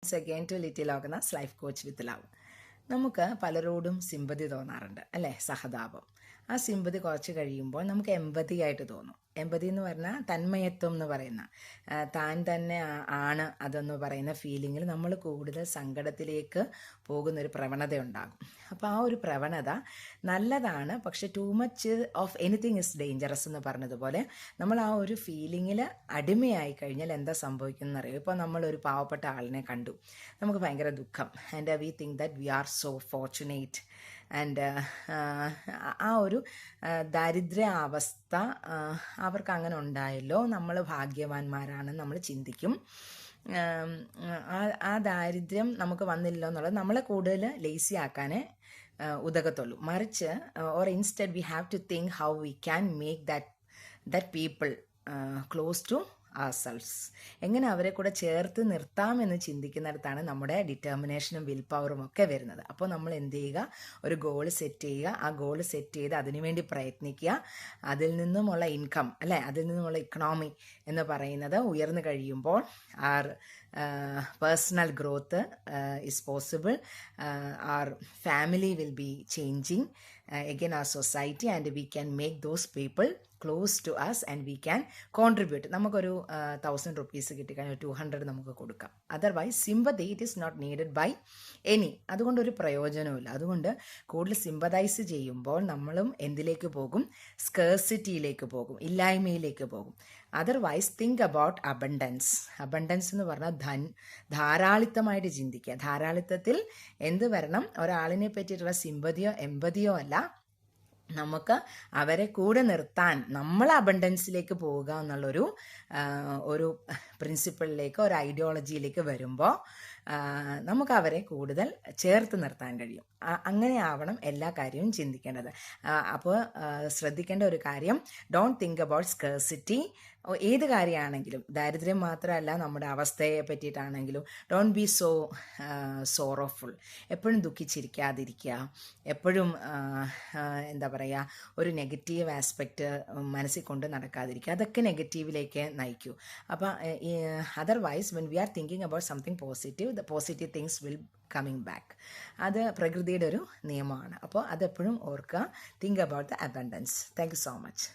Once again to Little Organize Life Coach with Love. നമുക്ക് പലരോടും sympathy തോന്നാറുണ്ട് അല്ലേ, സഹതാപം. ആ സിമ്പതി കുറച്ച് കഴിയുമ്പോൾ നമുക്ക് എമ്പതി ആയിട്ട് തോന്നും. എമ്പതി എന്ന് പറഞ്ഞാൽ തന്മയത്വം എന്ന് പറയുന്ന, താൻ തന്നെ ആണ് അതെന്ന് പറയുന്ന ഫീലിങ്ങിൽ നമ്മൾ കൂടുതൽ സങ്കടത്തിലേക്ക് പോകുന്നൊരു പ്രവണത ഉണ്ടാകും. അപ്പോൾ ആ ഒരു പ്രവണത നല്ലതാണ്, പക്ഷെ too much of anything is dangerous എന്ന് പറഞ്ഞതുപോലെ നമ്മൾ ആ ഒരു ഫീലിങ്ങിൽ അടിമയായി കഴിഞ്ഞാൽ എന്താ സംഭവിക്കുന്നത് അറിയാം. ഇപ്പോൾ നമ്മളൊരു പാവപ്പെട്ട ആളിനെ കണ്ടു, നമുക്ക് ഭയങ്കര ദുഃഖം, and we think that we are so fortunate and ആ ഒരു ദാരിദ്ര്യാവസ്ഥ അവർക്ക് അങ്ങനെ ഉണ്ടായല്ലോ, നമ്മൾ ഭാഗ്യവാന്മാരാണ് നമ്മൾ ചിന്തിക്കും. ആ ദാരിദ്ര്യം നമുക്ക് വന്നില്ലോ എന്നുള്ളത് നമ്മളെ കൂടുതൽ ലേസി ആക്കാനേ ഉതകത്തുള്ളൂ. മറിച്ച് or instead we have to think how we can make that people close to ourselves. എങ്ങനെ അവരെ കൂടെ ചേർത്ത് നിർത്താമെന്ന് ചിന്തിക്കുന്നിടത്താണ് നമ്മുടെ ഡിറ്റർമിനേഷനും വിൽ പവറും ഒക്കെ വരുന്നത്. അപ്പോൾ നമ്മൾ എന്ത് ചെയ്യുക, ഒരു ഗോൾ സെറ്റ് ചെയ്യുക, ആ ഗോൾ സെറ്റ് ചെയ്ത് അതിനുവേണ്ടി പ്രയത്നിക്കുക. അതിൽ നിന്നുമുള്ള ഇൻകം അല്ലേ, അതിൽ നിന്നുമുള്ള ഇക്കണോമി എന്ന് പറയുന്നത് ഉയർന്നു കഴിയുമ്പോൾ R personal growth is possible. Our family will be changing, again our society, and we can make those people close to us and we can contribute. നമുക്കൊരു 1000 rupees കിട്ടിക്കഴിഞ്ഞാൽ 200 നമുക്ക് കൊടുക്കാം. Otherwise sympathy it is not needed by any. അതുകൊണ്ട് ഒരു പ്രയോജനവുമില്ല. അതുകൊണ്ട് കൂടുതൽ sympathise ചെയ്യുമ്പോൾ നമ്മളും എന്തിലേക്ക് പോകും, സ്കേഴ്സിറ്റിയിലേക്ക് പോകും, ഇല്ലായ്മയിലേക്ക് പോകും. Otherwise think about abundance. Abundance എന്ന് പറഞ്ഞാൽ ധാരാളിത്തമായിട്ട് ചിന്തിക്കുക. ധാരാളിത്തത്തിൽ എന്ത് വരണം, ഒരാളിനെ പറ്റിയിട്ടുള്ള സിമ്പതിയോ എമ്പതിയോ അല്ല, നമുക്ക് അവരെ കൂടെ നിർത്താൻ നമ്മൾ അബണ്ടൻസിലേക്ക് പോവുക എന്നുള്ളൊരു ഒരു പ്രിൻസിപ്പിളിലേക്ക്, ഒരു ഐഡിയോളജിയിലേക്ക് വരുമ്പോൾ നമുക്ക് അവരെ കൂടുതൽ ചേർത്ത് നിർത്താൻ കഴിയും. അങ്ങനെ ആവണം എല്ലാ കാര്യവും ചിന്തിക്കേണ്ടത്. അപ്പോൾ ശ്രദ്ധിക്കേണ്ട ഒരു കാര്യം, ഡോണ്ട് തിങ്ക് അബൌട്ട് സ്കേഴ്സിറ്റി. ഏത് കാര്യമാണെങ്കിലും, ദാരിദ്ര്യം മാത്രമല്ല, നമ്മുടെ അവസ്ഥയെ പറ്റിയിട്ടാണെങ്കിലും ഡോണ്ട് ബി സോ സോറോഫുൾ. എപ്പോഴും ദുഃഖിച്ചിരിക്കാതിരിക്കുക, എപ്പോഴും എന്താ പറയുക, ഒരു നെഗറ്റീവ് ആസ്പെക്റ്റ് മനസ്സിൽ കൊണ്ട് നടക്കാതിരിക്കുക. അതൊക്കെ നെഗറ്റീവിലേക്ക് നയിക്കൂ. അപ്പോൾ otherwise when we are thinking about something positive, the positive things will coming back. അത് പ്രകൃതിയുടെ ഒരു നിയമമാണ്. അപ്പോൾ അതെപ്പോഴും ഓർക്കുക. Think about the abundance. Thank you so much.